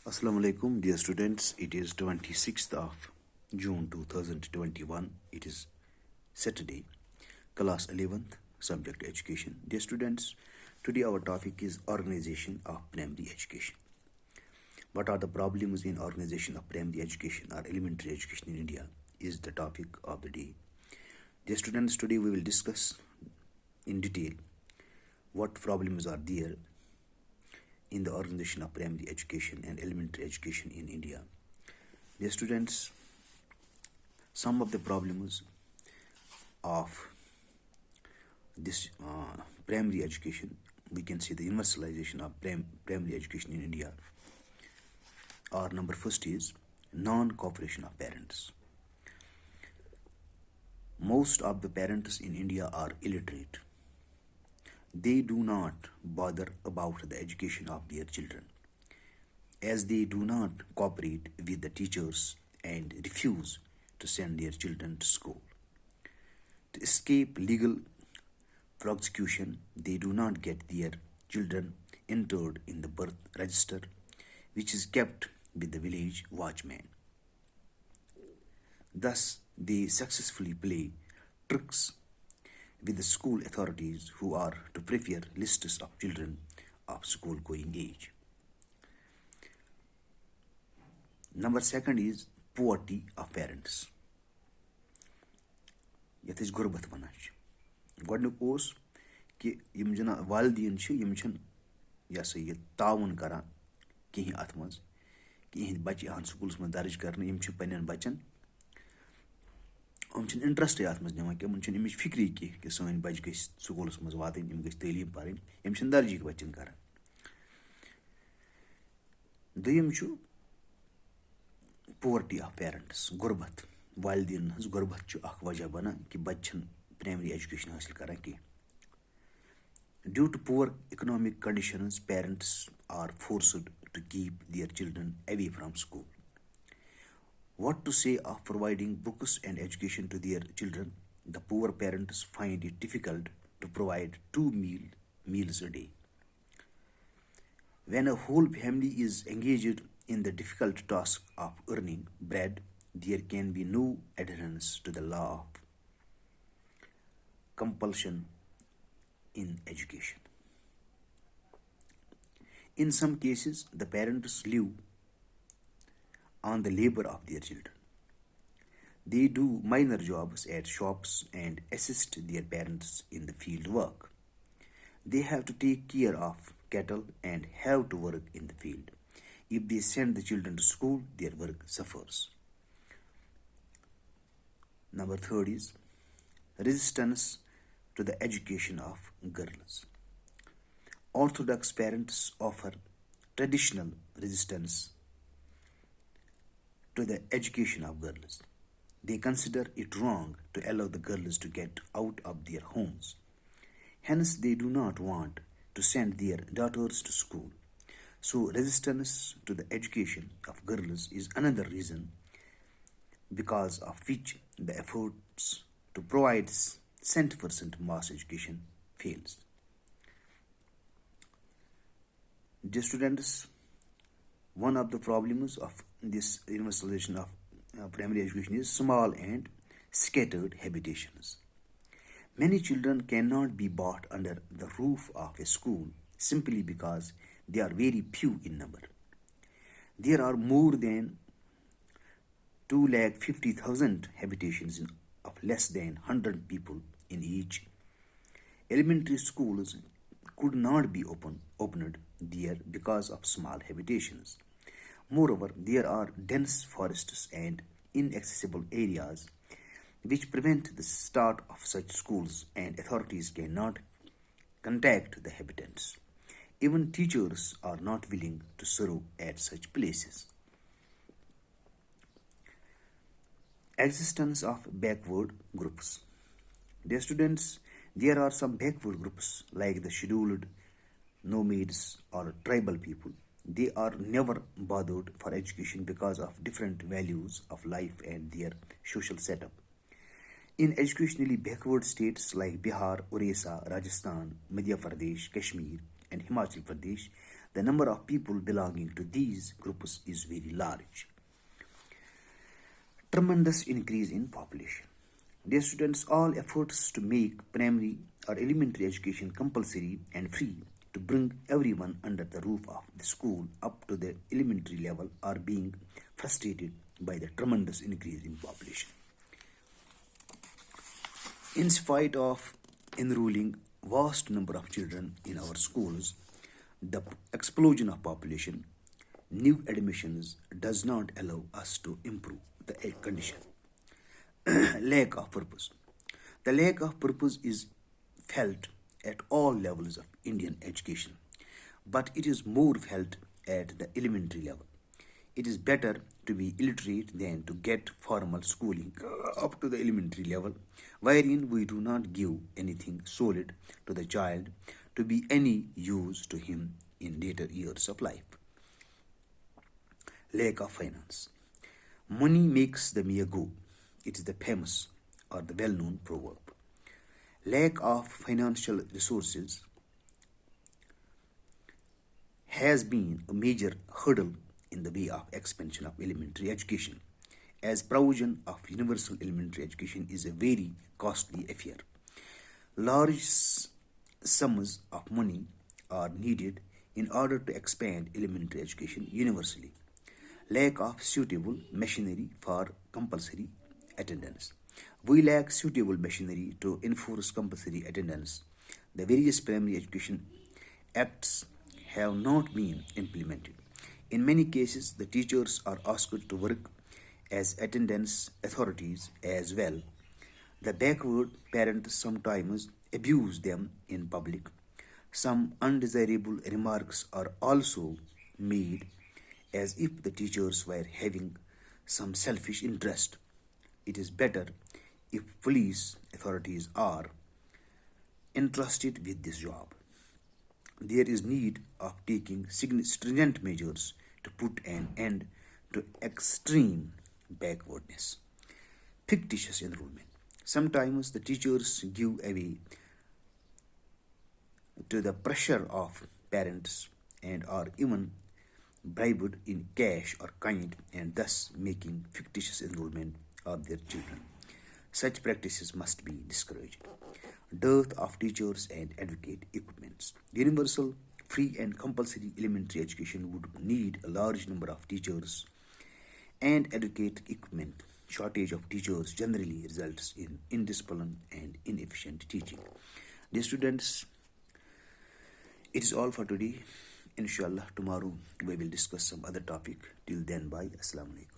Assalamu alaikum, dear students. It is 26th of June 2021. It is Saturday, class 11th, subject education. Dear students, today our topic is organization of primary education. What are the problems in organization of primary education or elementary education in India is the topic of the day. Dear students, today we will discuss in detail what problems are there in the organization of primary education and elementary education in India. Dear students, some of the problems of this primary education, we can see the universalization of primary education in India. Our number first is non-cooperation of parents. Most of the parents in India are illiterate. They do not bother about the education of their children, as they do not cooperate with the teachers and refuse to send their children to school. To escape legal prosecution, they do not get their children entered in the birth register, which is kept with the village watchman. Thus, they successfully play tricks with the school authorities who are to prepare lists of children of school going age. Number second is poverty of parents. Yet is gurbat vanach. Godnuk os कि यम जना वालदीन छ यम छन या सा ये ताउन करा कहीं अथ मज कि इहंद बच्चे आन स्कूल्स में दर्ज करने यम छ पन्नन बच्चन हम छन इंटरेस्ट अथ मज निवान कि हम छन इमिच फिक्री कि सन बच्चे गई स्कूल्स मज वातन यम गई तालीम पारन यम छन दर्जी बच्चन करा दोयम छ पोवर्टी ऑफ पेरेंट्स गुरबत वालदीन हज गुरबत छ अख वजह बना कि बच्चन प्राइमरी एजुकेशन हासिल करा कि Due to poor economic conditions, parents are forced to keep their children away from school. What to say of providing books and education to their children? The poor parents find it difficult to provide meals a day. When a whole family is engaged in the difficult task of earning bread, there can be no adherence to the law of compulsion in education. In some cases, the parents live on the labor of their children. They do minor jobs at shops and assist their parents in the field work. They have to take care of cattle and have to work in the field. If they send the children to school, their work suffers. Number third is resistance to the education of girls. Orthodox parents offer traditional resistance to the education of girls. They consider it wrong to allow the girls to get out of their homes. Hence, they do not want to send their daughters to school. So, resistance to the education of girls is another reason because of which the efforts to provide 100% mass education fails. Dear students, one of the problems of this universalization of primary education is small and scattered habitations. Many children cannot be brought under the roof of a school simply because they are very few in number. There are more than 250,000 habitations of less than 100 people in each. Elementary schools could not be opened there because of small habitations. Moreover, there are dense forests and inaccessible areas which prevent the start of such schools, and authorities cannot contact the habitants. Even teachers are not willing to serve at such places. Existence of backward groups. Dear students, there are some backward groups like the scheduled nomads or tribal people. They are never bothered for education because of different values of life and their social setup. In educationally backward states like Bihar, Orissa, Rajasthan, Madhya Pradesh, Kashmir, and Himachal Pradesh, The number of people belonging to these groups is very large. Tremendous increase in population. Dear students, all efforts to make primary or elementary education compulsory and free to bring everyone under the roof of the school up to the elementary level are being frustrated by the tremendous increase in population. In spite of enrolling vast number of children in our schools, the explosion of population, new admissions does not allow us to improve the condition. Lack of purpose. The lack of purpose is felt at all levels of Indian education, but it is more felt at the elementary level. It is better to be illiterate than to get formal schooling up to the elementary level, wherein we do not give anything solid to the child to be any use to him in later years of life. Lack of finance. Money makes the mere go. It is the famous or the well known proverb. Lack of financial resources has been a major hurdle in the way of expansion of elementary education, as provision of universal elementary education is a very costly affair. Large sums of money are needed in order to expand elementary education universally. Lack of suitable machinery for compulsory attendance. We lack suitable machinery to enforce compulsory attendance. The various primary education acts have not been implemented. In many cases, the teachers are asked to work as attendance authorities as well. The backward parents sometimes abuse them in public. Some undesirable remarks are also made as if the teachers were having some selfish interest. It is better if police authorities are entrusted with this job. There is need of taking stringent measures to put an end to extreme backwardness. Fictitious enrollment. Sometimes the teachers give away to the pressure of parents and are even bribed in cash or kind and thus making fictitious enrollment of their children. Such practices must be discouraged. Dearth of teachers and educate equipments. Universal, free and compulsory elementary education would need a large number of teachers and educate equipment. Shortage of teachers generally results in indiscipline and inefficient teaching. Dear students, it is all for today. Inshallah, tomorrow we will discuss some other topic. Till then, bye. Assalamu alaikum.